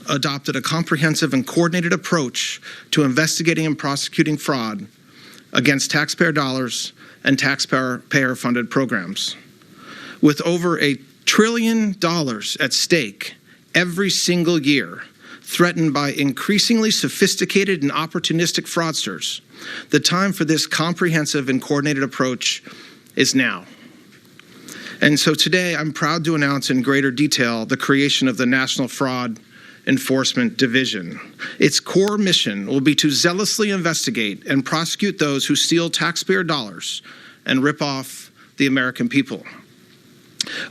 adopted a comprehensive and coordinated approach to investigating and prosecuting fraud against taxpayer dollars and taxpayer-funded programs. With over $1 trillion at stake every single year, threatened by increasingly sophisticated and opportunistic fraudsters, the time for this comprehensive and coordinated approach is now. And so today, I'm proud to announce in greater detail the creation of the National Fraud Enforcement Division. Its core mission will be to zealously investigate and prosecute those who steal taxpayer dollars and rip off the American people.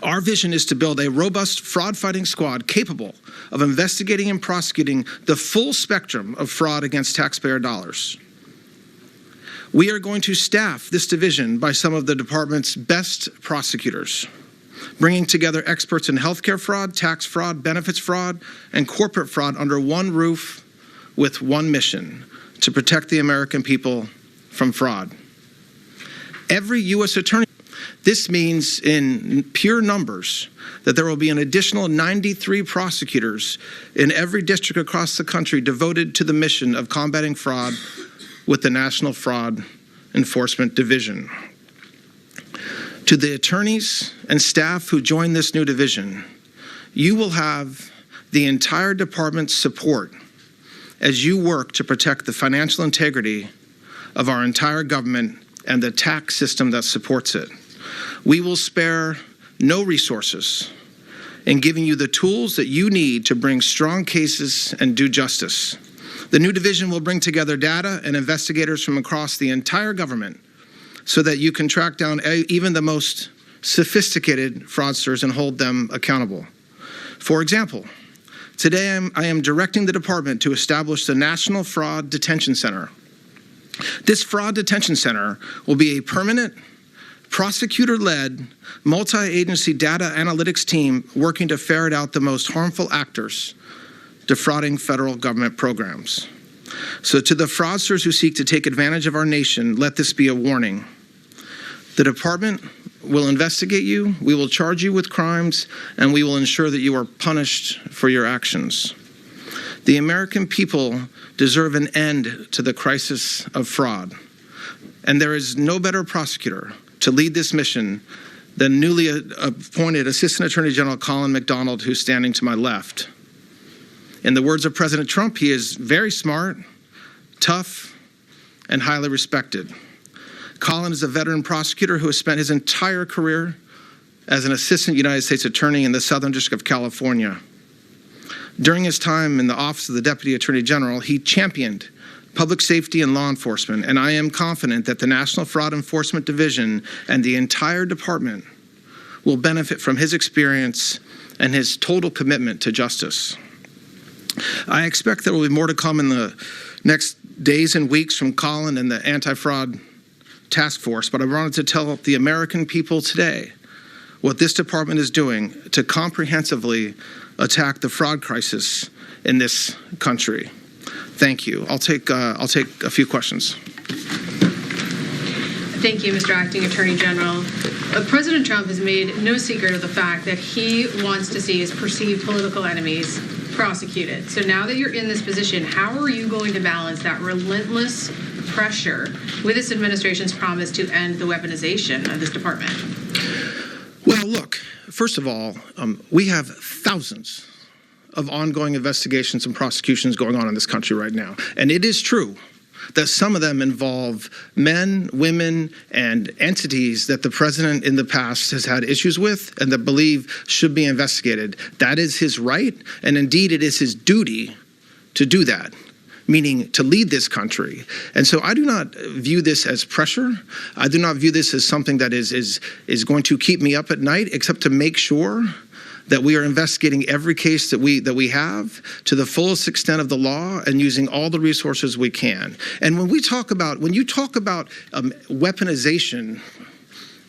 Our vision is to build a robust fraud-fighting squad capable of investigating and prosecuting the full spectrum of fraud against taxpayer dollars. We are going to staff this division by some of the department's best prosecutors, bringing together experts in healthcare fraud, tax fraud, benefits fraud, and corporate fraud under one roof with one mission: to protect the American people from fraud. Every U.S. attorney, this means in pure numbers that there will be an additional 93 prosecutors in every district across the country devoted to the mission of combating fraud with the National Fraud Enforcement Division. To the attorneys and staff who join this new division, you will have the entire department's support as you work to protect the financial integrity of our entire government and the tax system that supports it. We will spare no resources in giving you the tools that you need to bring strong cases and do justice. The new division will bring together data and investigators from across the entire government so that you can track down even the most sophisticated fraudsters and hold them accountable. For example, today I am directing the department to establish the National Fraud Detention Center. This Fraud Detention Center will be a permanent, prosecutor-led, multi-agency data analytics team working to ferret out the most harmful actors defrauding federal government programs. So to the fraudsters who seek to take advantage of our nation, let this be a warning. The department will investigate you, we will charge you with crimes, and we will ensure that you are punished for your actions. The American people deserve an end to the crisis of fraud, and there is no better prosecutor to lead this mission than newly appointed Assistant Attorney General Colin McDonald, who's standing to my left. In the words of President Trump, he is very smart, tough, and highly respected. Colin is a veteran prosecutor who has spent his entire career as an assistant United States attorney in the Southern District of California. During his time in the Office of the Deputy Attorney General, he championed public safety and law enforcement, and I am confident that the National Fraud Enforcement Division and the entire department will benefit from his experience and his total commitment to justice. I expect there will be more to come in the next days and weeks from Colin and the Anti-Fraud Task Force, but I wanted to tell the American people today what this department is doing to comprehensively attack the fraud crisis in this country. Thank you. I'll take a few questions. Thank you, Mr. Acting Attorney General. President Trump has made no secret of the fact that he wants to see his perceived political enemies prosecuted. So now that you're in this position, how are you going to balance that relentless pressure with this administration's promise to end the weaponization of this department? Well, look, first of all, we have thousands of ongoing investigations and prosecutions going on in this country right now. And it is true that some of them involve men, women, and entities that the president in the past has had issues with and that believe should be investigated. That is his right, and indeed it is his duty to do that, meaning to lead this country. And so I do not view this as pressure. I do not view this as something that is going to keep me up at night, except to make sure that we are investigating every case that we have to the fullest extent of the law and using all the resources we can. And when you talk about weaponization,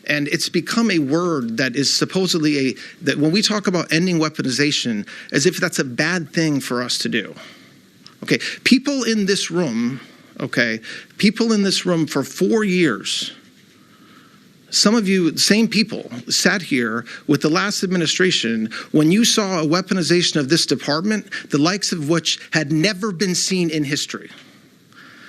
and it's become a word that is supposedly that when we talk about ending weaponization, as if that's a bad thing for us to do. Okay, people in this room for 4 years Some of you, same people, sat here with the last administration when you saw a weaponization of this department, the likes of which had never been seen in history.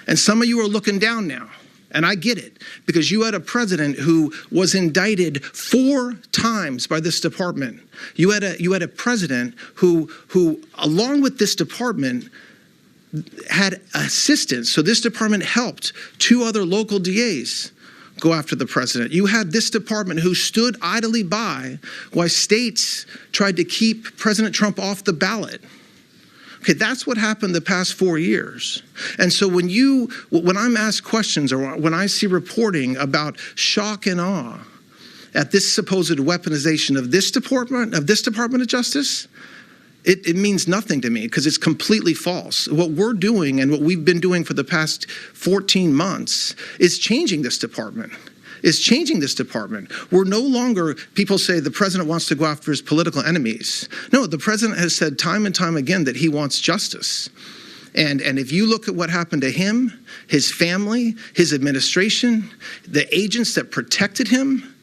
And some of you are looking down now. And I get it, because you had a president who was indicted 4 times by this department. You had a president who, along with this department, had assistance. So this department helped 2 other local DAs go after the president. You had this department who stood idly by while states tried to keep President Trump off the ballot. Okay, that's what happened the past 4 years. And so when I'm asked questions or when I see reporting about shock and awe at this supposed weaponization of this Department of Justice, it means nothing to me, because it's completely false. What we're doing and what we've been doing for the past 14 months is changing this department. We're no longer, people say the president wants to go after his political enemies. No, the president has said time and time again that he wants justice. And if you look at what happened to him, his family, his administration, the agents that protected him,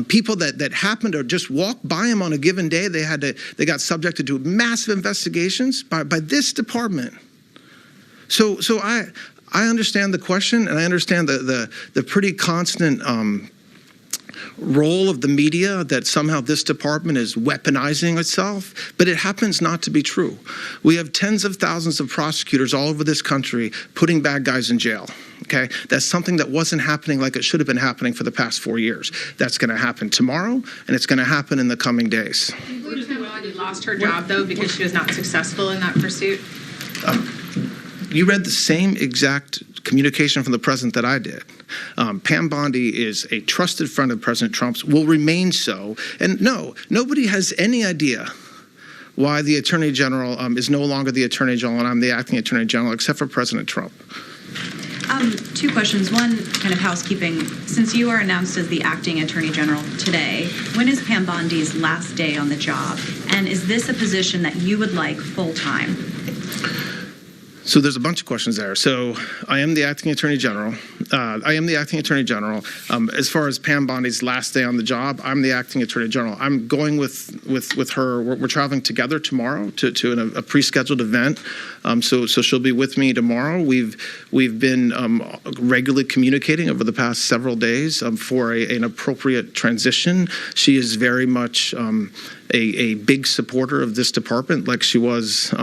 people that happened to just walk by him on a given day, they got subjected to massive investigations by this department. So I understand the question, and I understand the pretty constant role of the media that somehow this department is weaponizing itself, but it happens not to be true. We have tens of thousands of prosecutors all over this country putting bad guys in jail. Okay, that's something that wasn't happening like it should have been happening for the past 4 years. That's going to happen tomorrow, and it's going to happen in the coming days. Do you believe Pam Bondi lost her job, though, because she was not successful in that pursuit? You read the same exact communication from the president that I did. Pam Bondi is a trusted friend of President Trump's, will remain so. And no, nobody has any idea why the Attorney General is no longer the Attorney General and I'm the acting Attorney General, except for President Trump. 2 questions. One, kind of housekeeping. Since you are announced as the acting Attorney General today, when is Pam Bondi's last day on the job? And is this a position that you would like full-time? So there's a bunch of questions there. So I am the acting Attorney General. As far as Pam Bondi's last day on the job, I'm the acting Attorney General. I'm going with her. We're traveling together tomorrow to a pre-scheduled event. So she'll be with me tomorrow. We've been regularly communicating over the past several days for an appropriate transition. She is very much a big supporter of this department, like she was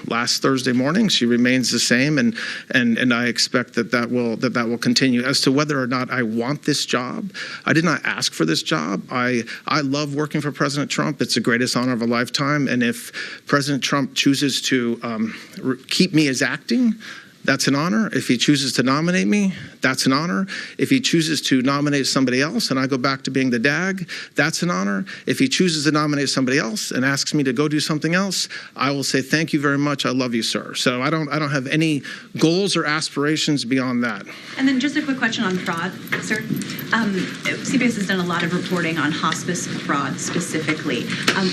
last Thursday morning. She remains the same, and I expect that will continue. As to whether or not I want this job, I did not ask for this job. I love working for President Trump. It's the greatest honor of a lifetime, and if President Trump chooses to keep me as acting, that's an honor. If he chooses to nominate me, that's an honor. If he chooses to nominate somebody else and I go back to being the DAG, that's an honor. If he chooses to nominate somebody else and asks me to go do something else, I will say, thank you very much. I love you, sir. So I don't have any goals or aspirations beyond that. And then just a quick question on fraud, sir. CBS has done a lot of reporting on hospice fraud specifically.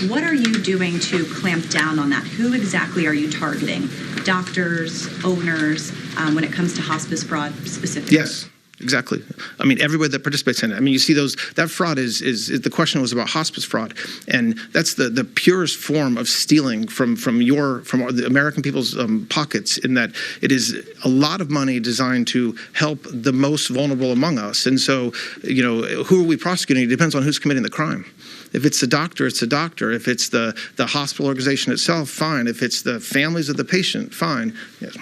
What are you doing to clamp down on that? Who exactly are you targeting? Doctors, owners, when it comes to hospice fraud specifically? Yes, exactly. I mean, everybody that participates in it. I mean, you see that fraud is the question was about hospice fraud. And that's the purest form of stealing from the American people's pockets, in that it is a lot of money designed to help the most vulnerable among us. And so, who are we prosecuting? It depends on who's committing the crime. If it's the doctor, it's the doctor. If it's the hospital organization itself, fine. If it's the families of the patient, fine. Yes.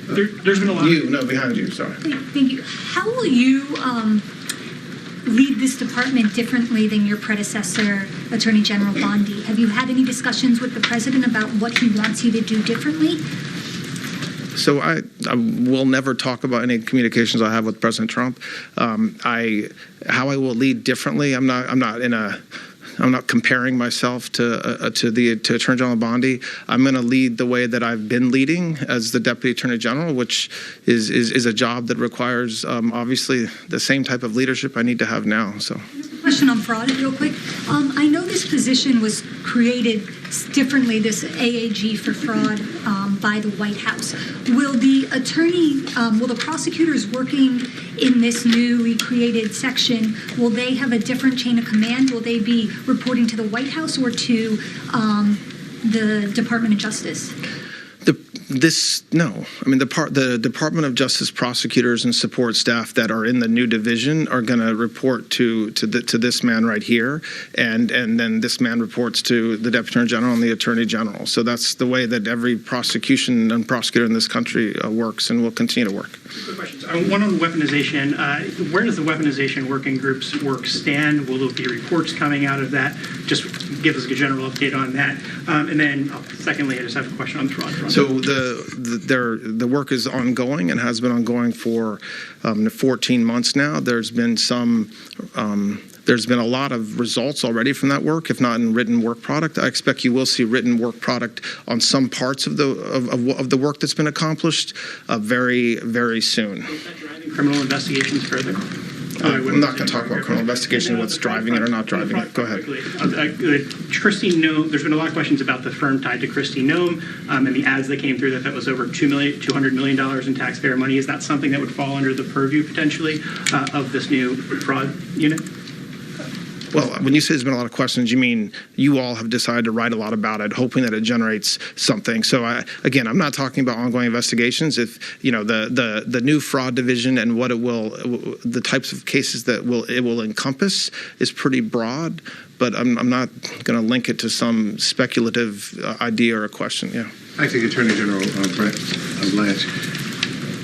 There's been a lot. Behind you, sorry. Thank you. How will you lead this department differently than your predecessor, Attorney General Bondi? Have you had any discussions with the president about what he wants you to do differently? So I will never talk about any communications I have with President Trump. How I will lead differently, I'm not comparing myself to Attorney General Bondi. I'm going to lead the way that I've been leading as the Deputy Attorney General, which is a job that requires obviously the same type of leadership I need to have now. So. Question on fraud, real quick. I know this position was created differently, this AAG for fraud, by the White House. Will the prosecutors working in this newly created section, will they have a different chain of command? Will they be reporting to the White House or to the Department of Justice? No. I mean, the Department of Justice prosecutors and support staff that are in the new division are going to report to this man right here, and then this man reports to the Deputy Attorney General and the Attorney General. So that's the way that every prosecution and prosecutor in this country works and will continue to work. Quick questions. One on weaponization. Where does the weaponization working group's work stand? Will there be reports coming out of that? Just give us a general update on that. And then, secondly, I just have a question on the fraud front. So the work is ongoing and has been ongoing for 14 months now. There's been there's been a lot of results already from that work, if not in written work product. I expect you will see written work product on some parts of the work that's been accomplished very, very soon. Is that driving criminal investigations further? I'm not going to talk about criminal investigation, what's driving it or not driving it. Go ahead. Christine Nome, there's been a lot of questions about the firm tied to Christine Nome and the ads that came through that was over $200 million in taxpayer money. Is that something that would fall under the purview potentially of this new fraud unit? Well, when you say there's been a lot of questions, you mean you all have decided to write a lot about it, hoping that it generates something. So, again, I'm not talking about ongoing investigations. If, the new fraud division and what the types of cases that it will encompass is pretty broad, but I'm not going to link it to some speculative idea or a question. Yeah. Acting Attorney General Blanche,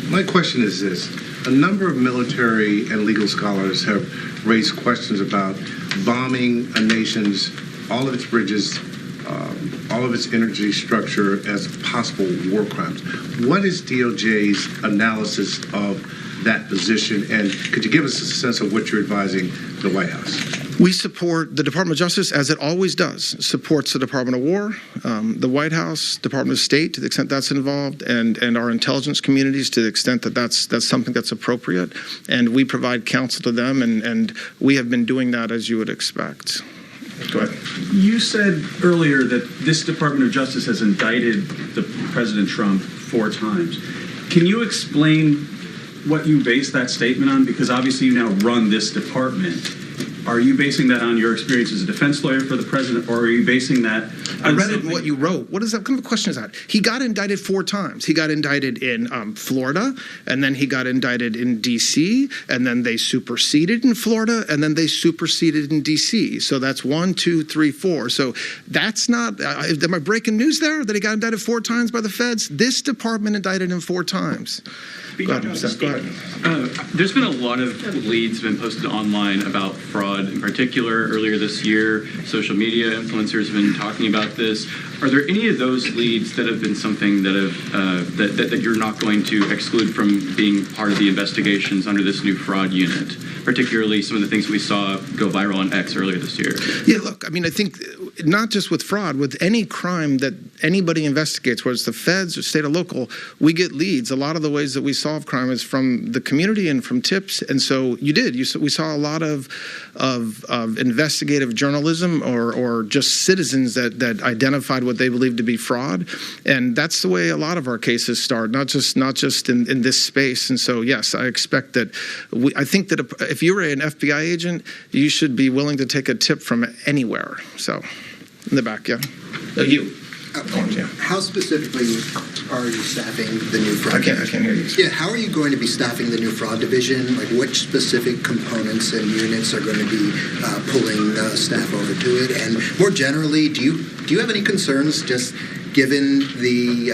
my question is this. A number of military and legal scholars have raised questions about bombing a nation's, all of its bridges, all of its energy structure as possible war crimes. What is DOJ's analysis of that position, and could you give us a sense of what you're advising the White House? We support the Department of Justice, as it always does, supports the Department of War, the White House, Department of State, to the extent that's involved, and our intelligence communities to the extent that that's something that's appropriate. And we provide counsel to them, and we have been doing that as you would expect. Go ahead. You said earlier that this Department of Justice has indicted President Trump 4 times. Can you explain what you base that statement on? Because obviously you now run this department. Are you basing that on your experience as a defense lawyer for the president, or are you basing that I read it in what you wrote. What kind of a question is that? He got indicted 4 times. He got indicted in Florida, and then he got indicted in D.C., and then they superseded in Florida, and then they superseded in D.C. So that's 1, 2, 3, 4. So that's not, am I breaking news there, that he got indicted 4 times by the feds? This department indicted him 4 times. Go ahead, Seth, go ahead. There's been a lot of leads been posted online about fraud in particular. Earlier this year, social media influencers have been talking about this. Are there any of those leads that have been something that have that you're not going to exclude from being part of the investigations under this new fraud unit? Particularly some of the things we saw go viral on X earlier this year. Yeah, look, I mean, I think not just with fraud, with any crime that anybody investigates, whether it's the feds or state or local, we get leads. A lot of the ways that we solve crime is from the community and from tips. And so we saw a lot of investigative journalism or just citizens that identified what they believed to be fraud. And that's the way a lot of our cases start, not just in this space. And so, yes, I expect that I think that if you were an FBI agent, you should be willing to take a tip from anywhere. So, in the back, yeah. You. How specifically are you staffing the new fraud? I can't hear you. Yeah, how are you going to be staffing the new fraud division? Like, which specific components and units are going to be pulling staff over to it? And more generally, do you have any concerns, just given the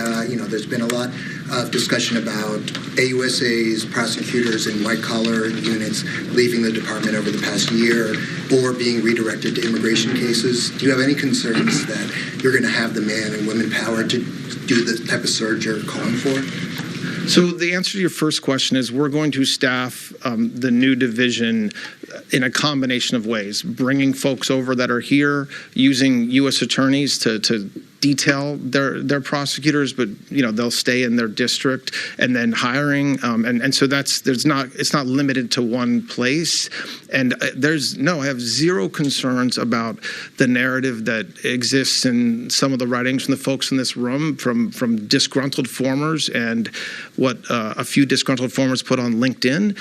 there's been a lot of discussion about AUSAs, prosecutors, and white-collar units leaving the department over the past year or being redirected to immigration cases. Do you have any concerns that you're going to have the man and women power to do the type of surge you're calling for? So the answer to your first question is we're going to staff the new division in a combination of ways, bringing folks over that are here, using U.S. attorneys to detail their prosecutors, but they'll stay in their district, and then hiring, and so it's not limited to one place. And I have zero concerns about the narrative that exists in some of the writings from the folks in this room, from disgruntled formers and what a few disgruntled formers put on LinkedIn.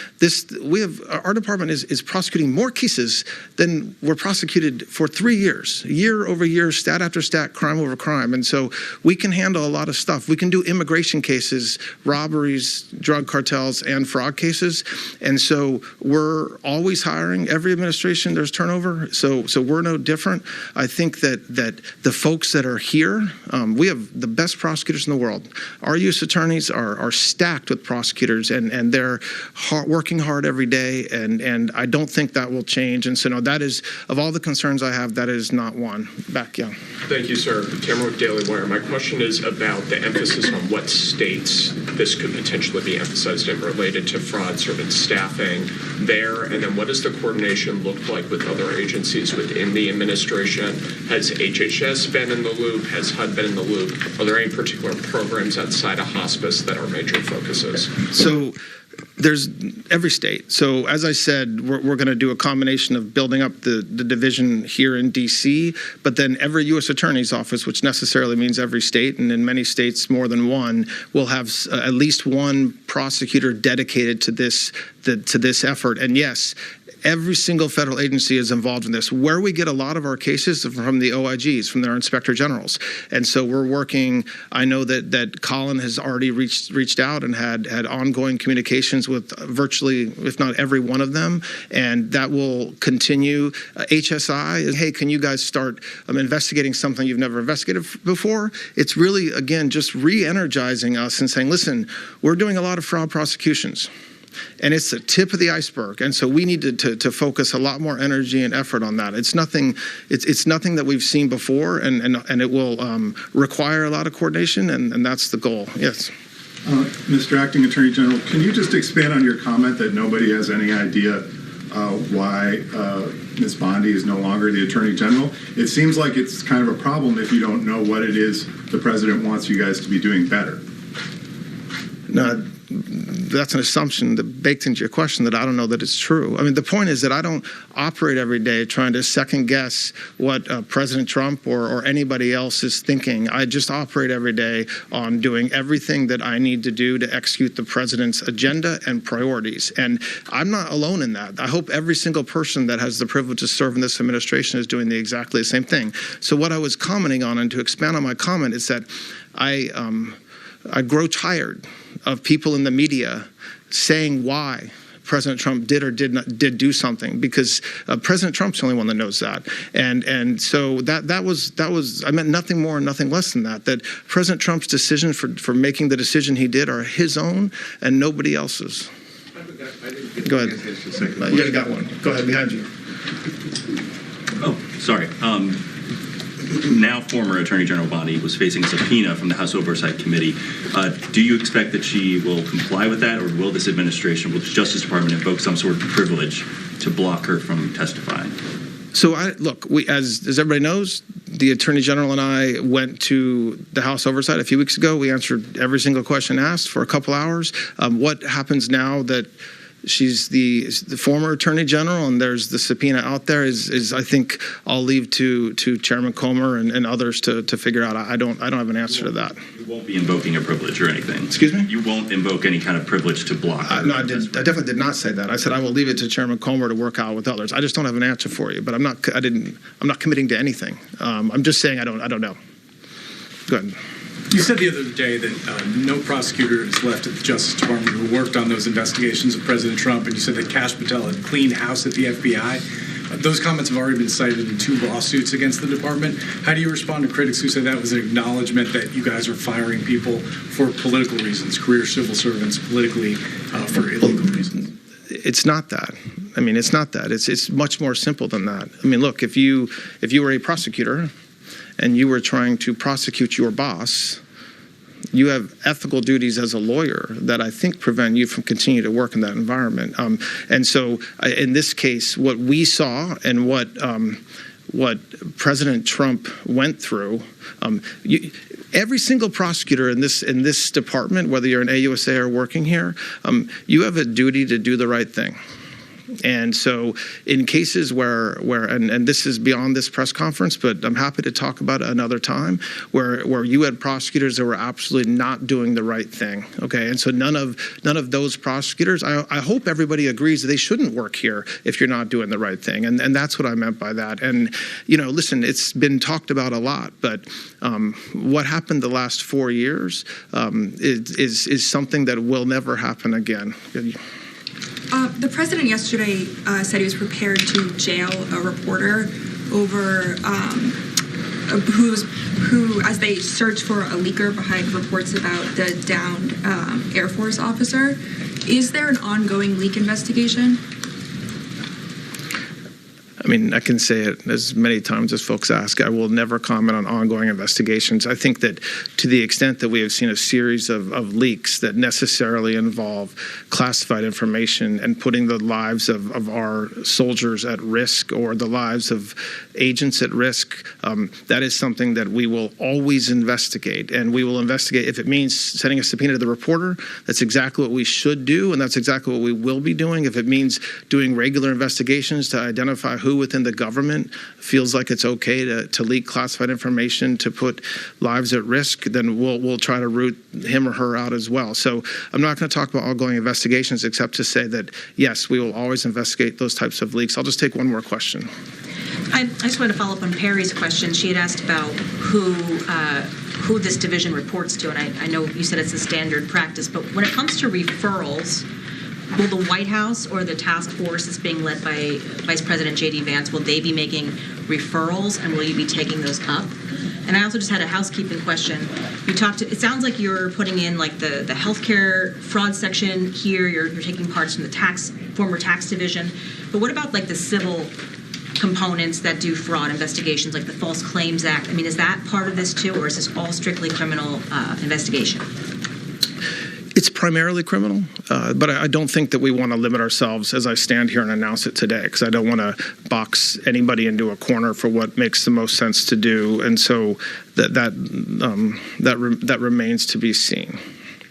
Our department is prosecuting more cases than were prosecuted for 3 years, year over year, stat after stat, crime over crime. And so we can handle a lot of stuff. We can do immigration cases, robberies, drug cartels, and fraud cases. And so we're always hiring. Every administration, there's turnover. So we're no different. I think that the folks that are here, we have the best prosecutors in the world. Our U.S. attorneys are stacked with prosecutors, and they're working hard every day. And I don't think that will change. And so, no, that is, of all the concerns I have, that is not one. Back, yeah. Thank you, sir. Cameron with Daily Wire. My question is about the emphasis on what states this could potentially be emphasized in related to fraud, sort of staffing there, and then what does the coordination look like with other agencies within the administration? Has HHS been in the loop? Has HUD been in the loop? Are there any particular programs outside of hospice that are major focuses? So there's every state. So as I said, we're going to do a combination of building up the division here in D.C., but then every U.S. Attorney's Office, which necessarily means every state, and in many states more than one, will have at least one prosecutor dedicated to this effort. And yes, every single federal agency is involved in this. Where we get a lot of our cases is from the OIGs, from their inspector generals. And so we're working. I know that Colin has already reached out and had ongoing communications with virtually, if not every one of them, and that will continue. HSI is, hey, can you guys start investigating something you've never investigated before? It's really, again, just re-energizing us and saying, listen, we're doing a lot of fraud prosecutions. And it's the tip of the iceberg, and so we need to focus a lot more energy and effort on that. It's nothing that we've seen before, and it will require a lot of coordination, and that's the goal. Yes. Mr. Acting Attorney General, can you just expand on your comment that nobody has any idea why Ms. Bondi is no longer the Attorney General? It seems like it's kind of a problem if you don't know what it is the President wants you guys to be doing better. No, that's an assumption that baked into your question that I don't know that it's true. I mean, the point is that I don't operate every day trying to second guess what President Trump or anybody else is thinking. I just operate every day on doing everything that I need to do to execute the president's agenda and priorities. And I'm not alone in that. I hope every single person that has the privilege to serve in this administration is doing exactly the same thing. So what I was commenting on, and to expand on my comment, is that I grow tired of people in the media saying why President Trump did or did do something, because President Trump's the only one that knows that, and so that was I meant nothing more and nothing less than that. That President Trump's decision for making the decision he did are his own and nobody else's. Go ahead. You got one. Go ahead, behind you. Oh, sorry. Now former Attorney General Bondi was facing a subpoena from the House Oversight Committee. Do you expect that she will comply with that, or will this administration, will the Justice Department invoke some sort of privilege to block her from testifying? So, as everybody knows, the Attorney General and I went to the House Oversight a few weeks ago. We answered every single question asked for a couple hours. What happens now that she's the former Attorney General and there's the subpoena out there is I think I'll leave to Chairman Comer and others to figure out. I don't have an answer to that. You won't be invoking a privilege or anything. Excuse me? You won't invoke any kind of privilege to block her. No, I definitely did not say that. I said I will leave it to Chairman Comer to work out with others. I just don't have an answer for you. But I'm not committing to anything. I'm just saying I don't know. Go ahead. You said the other day that no prosecutor is left at the Justice Department who worked on those investigations of President Trump, and you said that Kash Patel had cleaned house at the FBI. Those comments have already been cited in 2 lawsuits against the department. How do you respond to critics who say that was an acknowledgement that you guys are firing people for political reasons, career civil servants politically for illegal reasons? It's not that. I mean, it's not that. It's much more simple than that. I mean, look, if you were a prosecutor and you were trying to prosecute your boss, you have ethical duties as a lawyer that I think prevent you from continuing to work in that environment. And so in this case, what we saw and what President Trump went through, every single prosecutor in this department, whether you're an AUSA or working here, you have a duty to do the right thing. And so in cases where and this is beyond this press conference, but I'm happy to talk about it another time, where you had prosecutors that were absolutely not doing the right thing, okay? And so none of those prosecutors, I hope everybody agrees that they shouldn't work here if you're not doing the right thing. And that's what I meant by that. And, listen, it's been talked about a lot, but what happened the last 4 years is something that will never happen again. The president yesterday said he was prepared to jail a reporter over who, as they search for a leaker behind reports about the downed Air Force officer. Is there an ongoing leak investigation? I mean, I can say it as many times as folks ask. I will never comment on ongoing investigations. I think that to the extent that we have seen a series of leaks that necessarily involve classified information and putting the lives of our soldiers at risk or the lives of agents at risk, that is something that we will always investigate. And we will investigate if it means sending a subpoena to the reporter. That's exactly what we should do, and that's exactly what we will be doing. If it means doing regular investigations to identify who within the government feels like it's okay to leak classified information to put lives at risk, then we'll try to root him or her out as well. So I'm not going to talk about ongoing investigations except to say that, yes, we will always investigate those types of leaks. I'll just take one more question. I just want to follow up on Perry's question. She had asked about who this division reports to, and I know you said it's a standard practice, but when it comes to referrals, will the White House or the task force that's being led by Vice President J.D. Vance, will they be making referrals, and will you be taking those up? And I also just had a housekeeping question. It sounds like you're putting in like the healthcare fraud section here. You're taking parts from the former tax division. But what about like the civil components that do fraud investigations, like the False Claims Act? I mean, is that part of this too, or is this all strictly criminal investigation? It's primarily criminal, but I don't think that we want to limit ourselves as I stand here and announce it today, because I don't want to box anybody into a corner for what makes the most sense to do, and so that remains to be seen.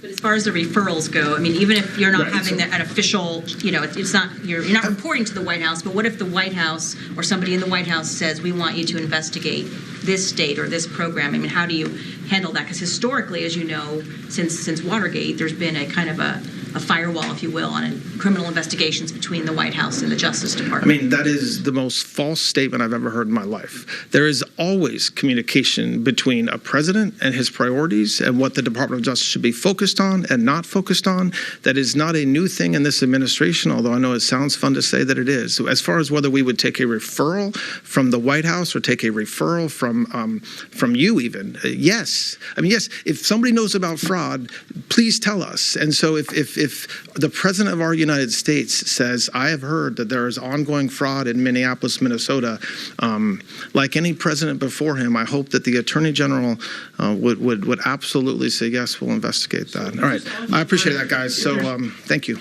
But as far as the referrals go, I mean, even if you're not having an official, it's not you're not reporting to the White House, but what if the White House or somebody in the White House says, we want you to investigate this state or this program? I mean, how do you handle that? Because historically, as you know, since Watergate, there's been a kind of a firewall, if you will, on criminal investigations between the White House and the Justice Department. I mean, that is the most false statement I've ever heard in my life. There is always communication between a president and his priorities and what the Department of Justice should be focused on and not focused on. That is not a new thing in this administration, although I know it sounds fun to say that it is. So as far as whether we would take a referral from the White House or take a referral from you even, yes. I mean, yes, if somebody knows about fraud, please tell us. And so if the President of our United States says, I have heard that there is ongoing fraud in Minneapolis, Minnesota, like any president before him, I hope that the Attorney General would absolutely say, yes, we'll investigate that. All right. I appreciate that, guys. So thank you.